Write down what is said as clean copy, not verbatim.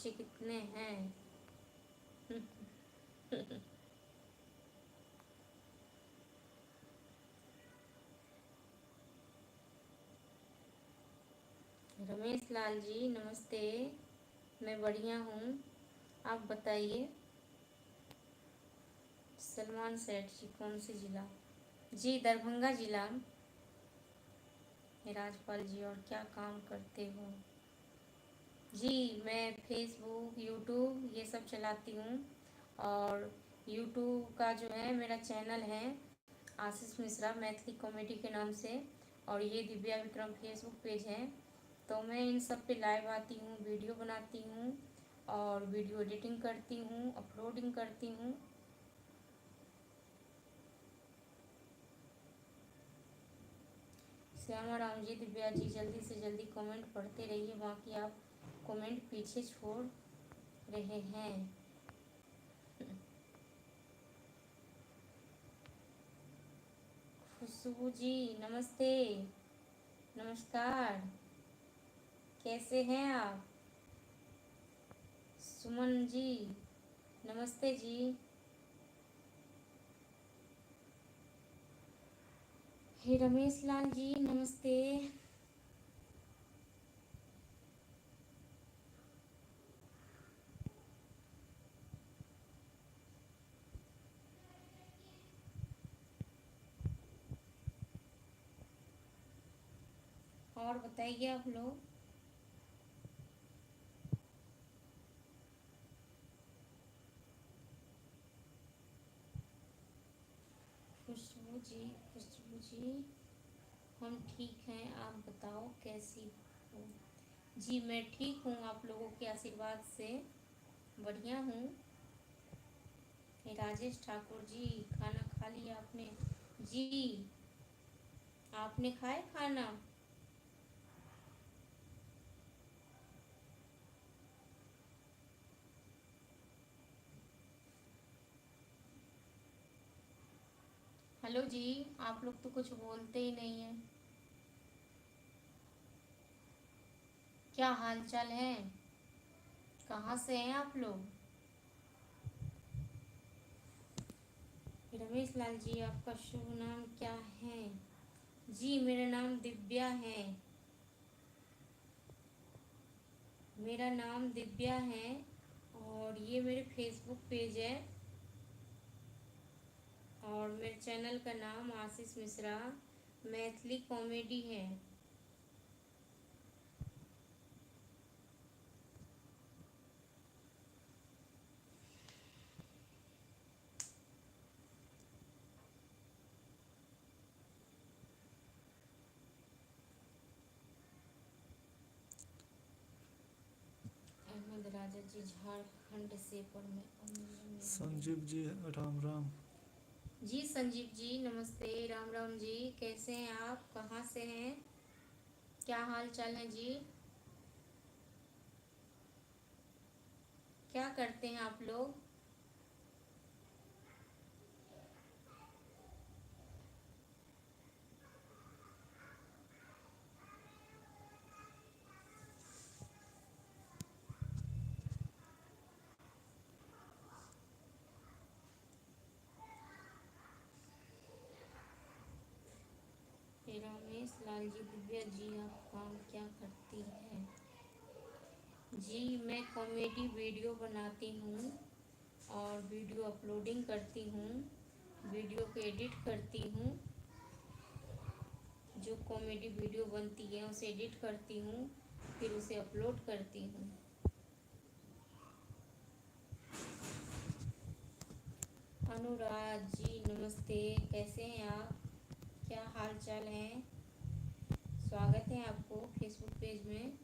बच्चे कितने हैं? रमेश लाल जी नमस्ते। मैं बढ़िया हूँ, आप बताइए। सलमान सेठ जी कौन से जिला? जी दरभंगा जिला। राजपाल जी और क्या काम करते हो? जी मैं फेसबुक यूट्यूब ये सब चलाती हूँ। और यूट्यूब का जो है मेरा चैनल है आशीष मिश्रा मैथिली कॉमेडी के नाम से। और ये दिव्या विक्रम फेसबुक पेज है। तो मैं इन सब पे लाइव आती हूँ, वीडियो बनाती हूँ और वीडियो एडिटिंग करती हूँ, अपलोडिंग करती हूँ। श्यामा राम जी, दिव्या जी जल्दी से जल्दी कमेंट पढ़ते रहिए, बाकी आप कमेंट पीछे छोड़ रहे हैं। खुशबू जी नमस्ते, नमस्कार, कैसे हैं आप? सुमन जी नमस्ते जी। हे रमेश लाल जी नमस्ते। और बताइए आप लोग। खुशबू जी, खुशबू जी हम ठीक हैं, आप बताओ कैसी हो? जी मैं ठीक हूँ, आप लोगों के आशीर्वाद से बढ़िया हूँ। राजेश ठाकुर जी खाना खा लिया आपने? जी आपने खाया खाना? हेलो जी, आप लोग तो कुछ बोलते ही नहीं हैं। क्या हाल चाल है? कहाँ से हैं आप लोग? रमेश लाल जी आपका शुभ नाम क्या है? जी मेरा नाम दिव्या है। मेरा नाम दिव्या है और ये मेरे फेसबुक पेज है। और मेरे चैनल का नाम आशीष मिश्रा मैथिली कॉमेडी है। अहमद राजा जी झारखंड से पर मैं संजीव जी राम राम। जी संजीव जी नमस्ते, राम राम जी, कैसे हैं आप? कहाँ से हैं? क्या हाल चाल है जी? क्या करते हैं आप लोग? रमेश लाल जी, दिव्या जी आप काम क्या करती हैं? जी मैं कॉमेडी वीडियो बनाती हूँ और वीडियो अपलोडिंग करती हूँ, वीडियो को एडिट करती हूँ। जो कॉमेडी वीडियो बनती है उसे एडिट करती हूँ, फिर उसे अपलोड करती हूँ। अनुराग जी नमस्ते, कैसे हैं आप? क्या हाल चाल है? स्वागत है आपको फेसबुक पेज में।